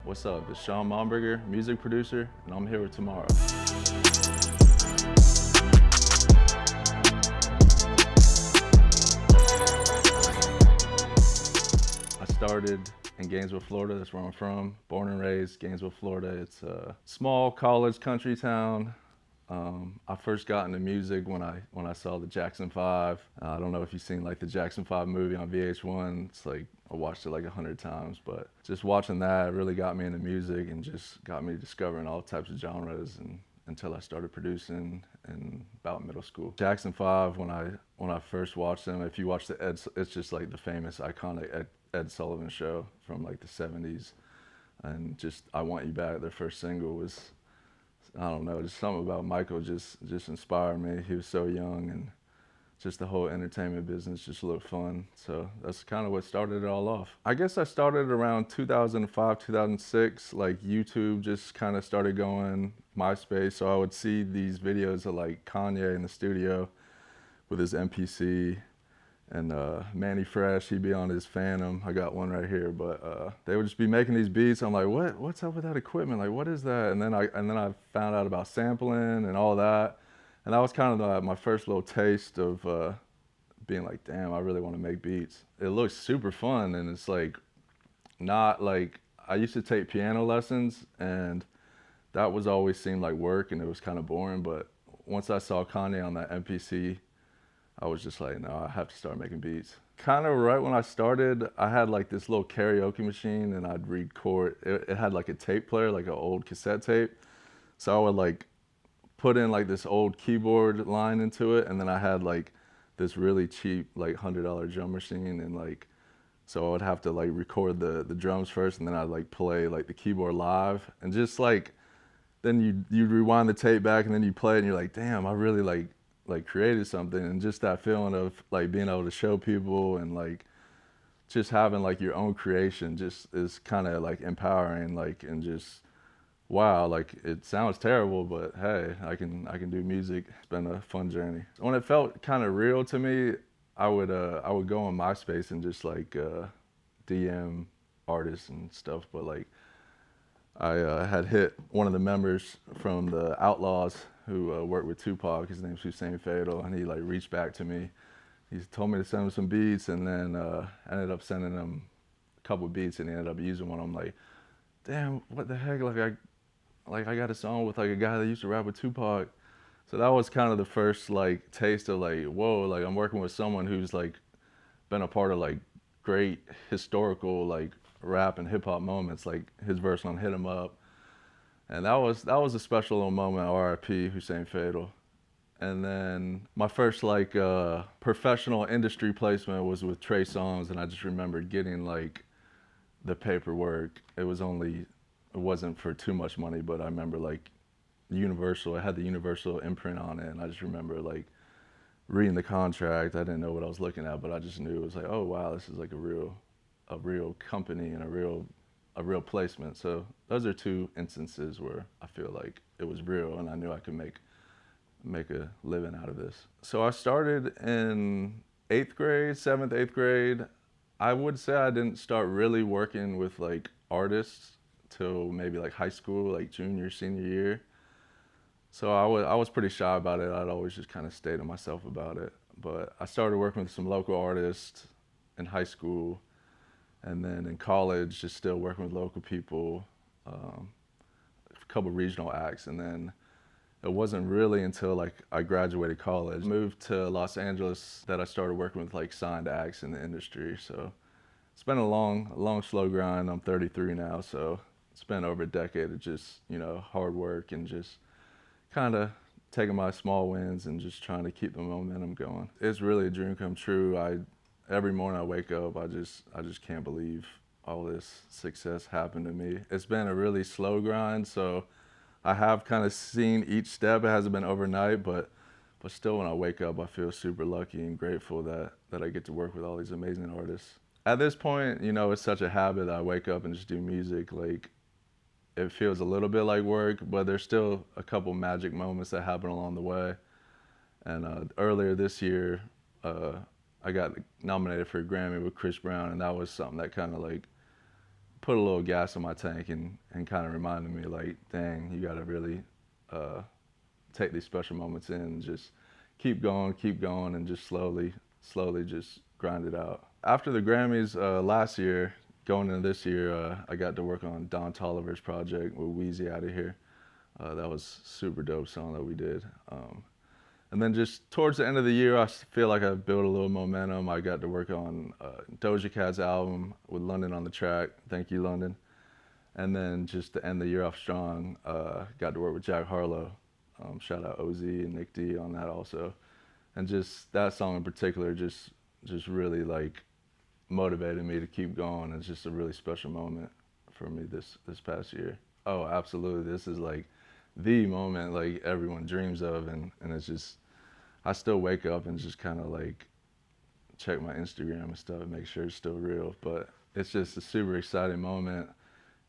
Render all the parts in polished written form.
What's up? It's Sean Momberger, music producer, and I'm here with TmrO. I started in Gainesville, Florida. That's where I'm from. Born and raised Gainesville, Florida. It's a small college country town. I first got into music when I saw the Jackson 5. I don't know if you've seen like the Jackson 5 movie on VH1. It's like I watched it like 100 times, but just watching that really got me into music and just got me discovering all types of genres and until I started producing in about middle school. Jackson 5, when I first watched them, if you watch it's just like the famous iconic Ed Sullivan show from like the 70s, and just I Want You Back, their first single was, I don't know, just something about Michael just inspired me. He was so young, and just the whole entertainment business just looked fun. So that's kind of what started it all off. I guess I started around 2005, 2006, like YouTube just kind of started going, MySpace. So I would see these videos of like Kanye in the studio with his MPC, and Manny Fresh, he'd be on his Phantom. I got one right here, but they would just be making these beats. I'm like, what's up with that equipment? Like, what is that? And then I found out about sampling and all that. And that was kind of my first little taste of being like, damn, I really want to make beats. It looks super fun, and it's like, not like, I used to take piano lessons, and that was always seemed like work, and it was kind of boring. But once I saw Kanye on that MPC, I was just like, no, I have to start making beats. Kind of right when I started, I had like this little karaoke machine, and I'd record. It had like a tape player, like an old cassette tape. So I would like put in like this old keyboard line into it, and then I had like this really cheap like $100 drum machine, and like, so I would have to like record the drums first, and then I'd like play like the keyboard live, and just like, then you rewind the tape back, and then you play it, and you're like, damn, I really like created something. And just that feeling of like being able to show people and like just having like your own creation just is kind of like empowering, like, and just, wow, like it sounds terrible, but hey, I can do music. It's been a fun journey. When it felt kind of real to me, I would go on MySpace and just like DM artists and stuff. But like I had hit one of the members from the Outlaws who worked with Tupac. His name's Hussein Fatal, and he like reached back to me. He told me to send him some beats, and then I ended up sending him a couple beats, and he ended up using one. I'm like, damn, what the heck? Like I got a song with like a guy that used to rap with Tupac. So that was kind of the first like taste of like, whoa, like I'm working with someone who's like been a part of like great historical like rap and hip hop moments, like his verse on Hit 'Em Up. And that was a special little moment, RIP Hussein Fatal. And then my first like professional industry placement was with Trey Songz, and I just remember getting like the paperwork. It wasn't for too much money, but I remember like Universal, it had the Universal imprint on it, and I just remember like reading the contract. I didn't know what I was looking at, but I just knew it was like, oh wow, this is like a real company and a real placement. So those are two instances where I feel like it was real, and I knew I could make a living out of this. So I started in 8th grade, 7th, 8th grade. I would say I didn't start really working with like artists till maybe like high school, like junior, senior year. So I was pretty shy about it. I'd always just kind of stay to myself about it. But I started working with some local artists in high school, and then in college, just still working with local people, a couple regional acts. And then it wasn't really until like I graduated college, moved to Los Angeles, that I started working with like signed acts in the industry. So it's been a long, slow grind. I'm 33 now, so it's been over a decade of just, you know, hard work and just kind of taking my small wins and just trying to keep the momentum going. It's really a dream come true. Every morning I wake up, I just can't believe all this success happened to me. It's been a really slow grind, so I have kind of seen each step. It hasn't been overnight, but still when I wake up, I feel super lucky and grateful that I get to work with all these amazing artists. At this point, you know, it's such a habit that I wake up and just do music. Like, it feels a little bit like work, but there's still a couple magic moments that happen along the way. And earlier this year, I got nominated for a Grammy with Chris Brown, and that was something that kind of like put a little gas in my tank and kind of reminded me like, dang, you gotta really take these special moments in and just keep going, and just slowly just grind it out. After the Grammys last year, going into this year, I got to work on Don Toliver's project with Wheezy out of here. That was super dope song that we did. And then just towards the end of the year, I feel like I built a little momentum. I got to work on Doja Cat's album with London on the track. Thank you, London. And then just to end the year off strong, got to work with Jack Harlow. Shout out OZ and Nick D on that also. And just that song in particular just really like motivated me to keep going. It's just a really special moment for me this past year. Oh, absolutely. This is like the moment like everyone dreams of, and it's just, I still wake up and just kind of like check my Instagram and stuff and make sure it's still real. But it's just a super exciting moment.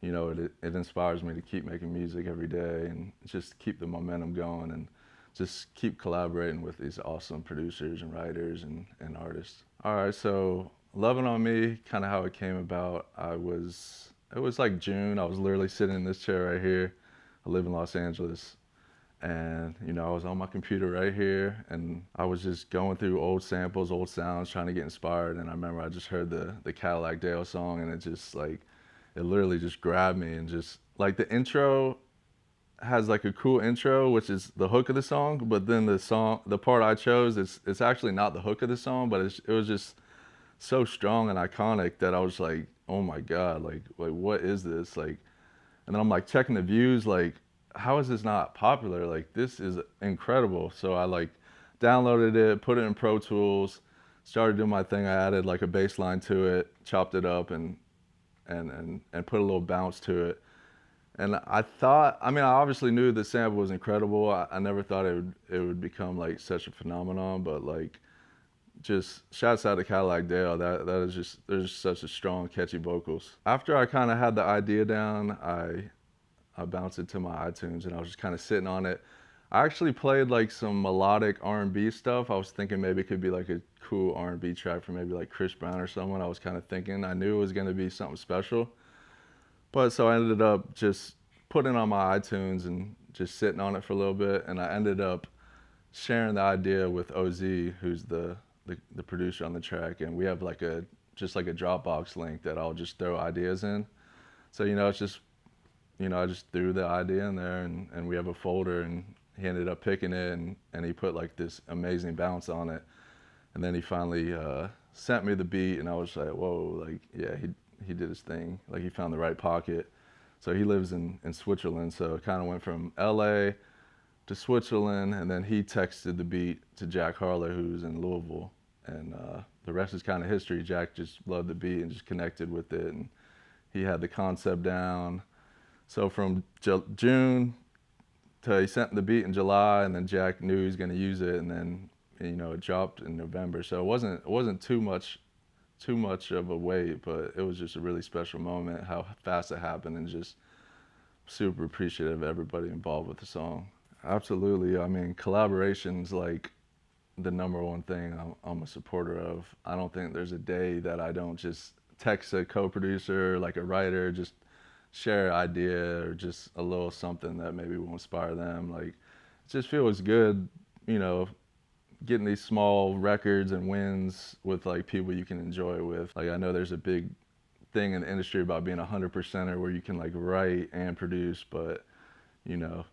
You know, it inspires me to keep making music every day and just keep the momentum going and just keep collaborating with these awesome producers and writers and artists. All right, so Lovin On Me, kind of how it came about. It was like June. I was literally sitting in this chair right here. I live in Los Angeles. And, you know, I was on my computer right here and I was just going through old samples, old sounds, trying to get inspired. And I remember I just heard the Cadillac Dale song, and it just like, it literally just grabbed me. And just like the intro has like a cool intro, which is the hook of the song, but then the part I chose, it's actually not the hook of the song, but it was just so strong and iconic that I was like, oh my God, like what is this? Like, and then I'm like checking the views, like, how is this not popular? Like, this is incredible. So I like downloaded it, put it in Pro Tools, started doing my thing. I added like a bass line to it, chopped it up and put a little bounce to it. And I thought, I mean, I obviously knew the sample was incredible. I never thought it would become like such a phenomenon, but like, just shouts out to Cadillac Dale. That is just, there's such a strong, catchy vocals. After I kind of had the idea down, I bounced it to my iTunes and I was just kind of sitting on it. I actually played like some melodic R&B stuff. I was thinking maybe it could be like a cool R&B track for maybe like Chris Brown or someone. I was kind of thinking, I knew it was gonna be something special. But so I ended up just putting it on my iTunes and just sitting on it for a little bit. And I ended up sharing the idea with OZ, who's the producer on the track. And we have like just like a Dropbox link that I'll just throw ideas in. So, you know, it's just, you know, I just threw the idea in there and we have a folder, and he ended up picking it and he put like this amazing bounce on it. And then he finally sent me the beat and I was like, whoa, like, yeah, he did his thing. Like, he found the right pocket. So he lives in Switzerland. So it kind of went from LA to Switzerland, and then he texted the beat to Jack Harlow, who's in Louisville. And the rest is kind of history. Jack just loved the beat and just connected with it. And he had the concept down. So from June to, he sent the beat in July, and then Jack knew he was going to use it, and then, you know, it dropped in November. So it wasn't too much of a wait, but it was just a really special moment, how fast it happened, and just super appreciative of everybody involved with the song. Absolutely. I mean, collaboration's like the #1 thing I'm a supporter of. I don't think there's a day that I don't just text a co-producer, like a writer, just share an idea or just a little something that maybe will inspire them. Like, it just feels good, you know, getting these small records and wins with like people you can enjoy with. Like, I know there's a big thing in the industry about being 100%er where you can like write and produce, but, you know,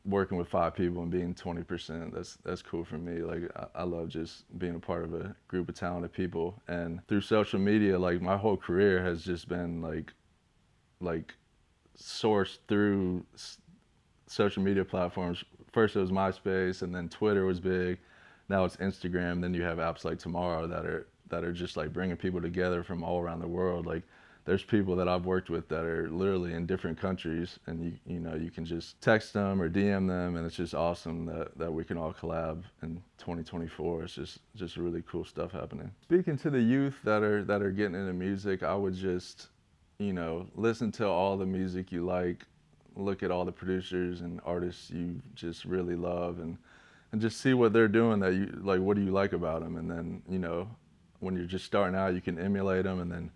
working with 5 people and being 20%, that's cool for me. Like, I love just being a part of a group of talented people. And through social media, like, my whole career has just been like sourced through social media platforms. First it was MySpace, and then Twitter was big. Now it's Instagram. Then you have apps like TmrO that are just like bringing people together from all around the world. Like, there's people that I've worked with that are literally in different countries, and you know, you can just text them or DM them, and it's just awesome that we can all collab in 2024. It's just really cool stuff happening. Speaking to the youth that are getting into music, I would just, you know, listen to all the music you like, look at all the producers and artists you just really love, and just see what they're doing that you like. What do you like about them? And then, you know, when you're just starting out, you can emulate them, and then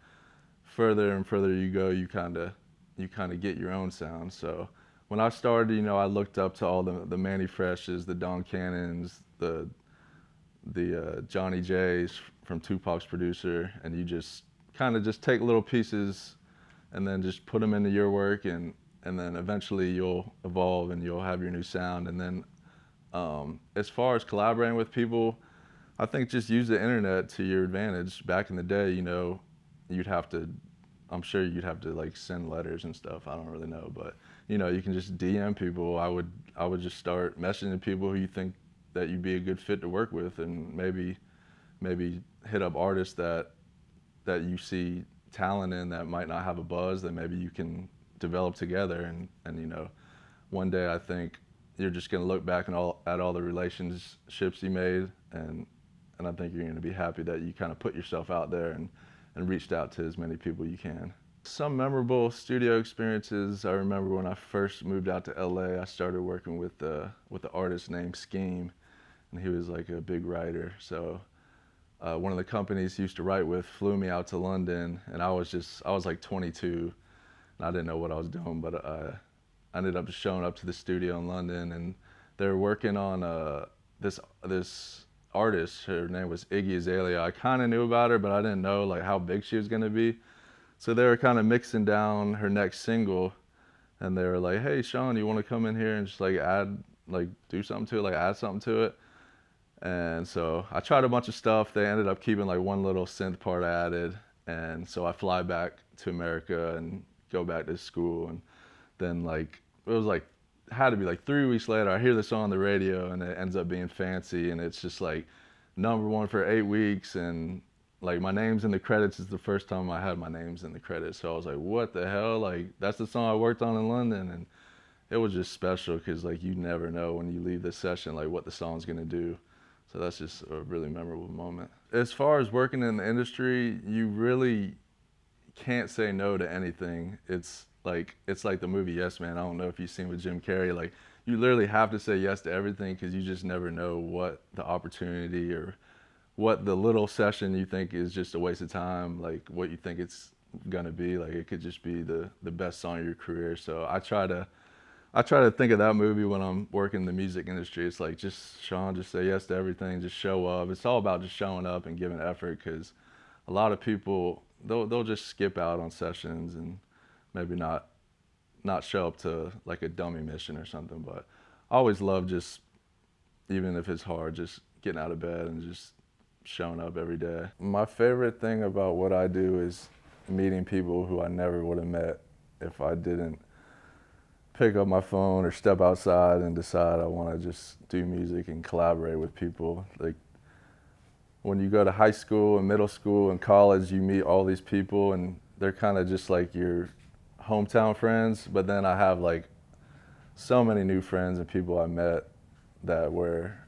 further and further you go, you kind of get your own sound. So when I started, you know, I looked up to all the Manny Freshes, the Don Cannons, the Johnny J's from Tupac's producer, and you just kind of just take little pieces and then just put them into your work, and then eventually you'll evolve and you'll have your new sound. And then as far as collaborating with people, I think just use the internet to your advantage. Back in the day, you know, I'm sure you'd have to like send letters and stuff. I don't really know, but you know, you can just DM people. I would just start messaging people who you think that you'd be a good fit to work with, and maybe hit up artists that you see talent in that might not have a buzz that maybe you can develop together. And you know, one day I think you're just gonna look back at all the relationships you made, and I think you're gonna be happy that you kind of put yourself out there and reached out to as many people you can. Some memorable studio experiences. I remember when I first moved out to LA, I started working with the artist named Scheme, and he was like a big writer. So one of the companies he used to write with flew me out to London, and I was like 22, and I didn't know what I was doing, but I ended up just showing up to the studio in London, and they were working on this artist. Her name was Iggy Azalea. I kind of knew about her, but I didn't know like how big she was gonna be. So they were kind of mixing down her next single, and they were like, "Hey, Sean, you want to come in here and just like do something to it, like add something to it?" And so I tried a bunch of stuff. They ended up keeping like one little synth part added, and so I fly back to America and go back to school, and then like it was like had to be like 3 weeks later, I hear the song on the radio, and it ends up being Fancy, and it's just like #1 for 8 weeks, and like my name's in the credits is the first time I had my names in the credits. So I was like, what the hell? Like that's the song I worked on in London, and it was just special because like you never know when you leave this session like what the song's gonna do. So that's just a really memorable moment. As far as working in the industry, you really can't say no to anything. It's like the movie Yes Man. I don't know if you've seen with Jim Carrey. Like you literally have to say yes to everything because you just never know what the opportunity or what the little session you think is just a waste of time, like what you think it's gonna be. Like it could just be the best song of your career. So I try to think of that movie when I'm working in the music industry. It's like, just Sean, just say yes to everything, just show up. It's all about just showing up and giving effort, because a lot of people they'll just skip out on sessions and maybe not show up to like a dummy mission or something. But I always love just, even if it's hard, just getting out of bed and just showing up every day. My favorite thing about what I do is meeting people who I never would have met if I didn't pick up my phone or step outside and decide I want to just do music and collaborate with people. Like when you go to high school and middle school and college, you meet all these people and they're kind of just like your hometown friends, but then I have like so many new friends and people I met that where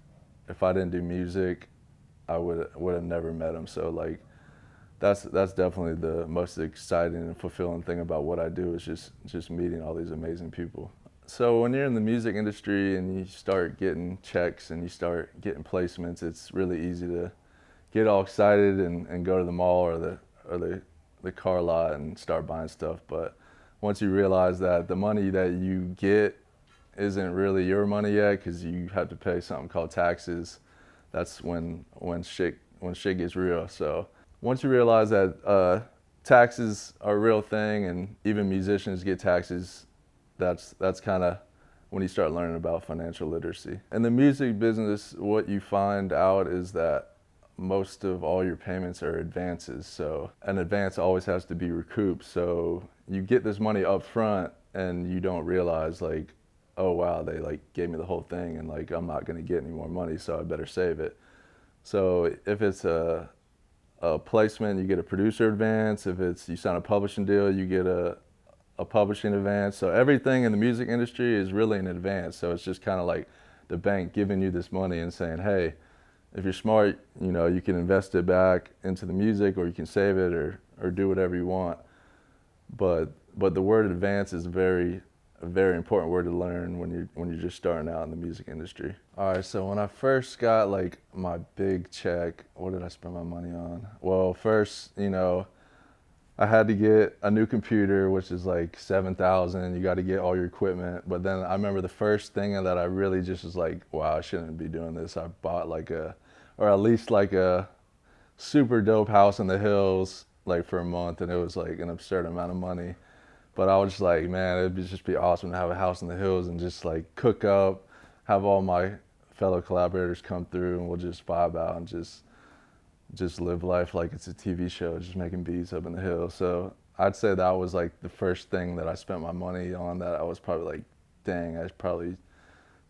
if I didn't do music, I would have never met them. So like that's definitely the most exciting and fulfilling thing about what I do, is just meeting all these amazing people. So when you're in the music industry and you start getting checks and you start getting placements, it's really easy to get all excited and go to the mall or the car lot and start buying stuff. But once you realize that the money that you get isn't really your money yet, because you have to pay something called taxes, that's when shit gets real. So once you realize that taxes are a real thing and even musicians get taxes, that's kind of when you start learning about financial literacy. In the music business, what you find out is that most of all your payments are advances. So an advance always has to be recouped. So you get this money up front and you don't realize like, oh wow, they like gave me the whole thing and like I'm not gonna get any more money, so I better save it. So if it's a placement, you get a producer advance. If it's you sign a publishing deal, you get a publishing advance. So everything in the music industry is really an advance. So it's just kind of like the bank giving you this money and saying, hey, if you're smart, you know, you can invest it back into the music, or you can save it, or do whatever you want. But the word advance is a very important word to learn when you're just starting out in the music industry. All right, so when I first got like my big check, what did I spend my money on? Well, first, you know, I had to get a new computer, which is like 7,000. You got to get all your equipment. But then I remember the first thing that I really just was like, wow, I shouldn't be doing this. I bought like or at least like a super dope house in the hills, like for a month, and it was like an absurd amount of money. But I was just like, man, it'd just be awesome to have a house in the hills and just like cook up, have all my fellow collaborators come through, and we'll just vibe out and just live life like it's a TV show, just making beats up in the hills. So I'd say that was like the first thing that I spent my money on that I was probably like, dang, I probably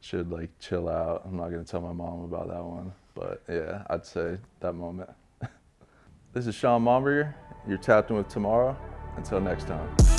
should like chill out. I'm not gonna tell my mom about that one. But yeah, I'd say that moment. This is Sean Momberger. You're tapped in with TmrO. Until next time.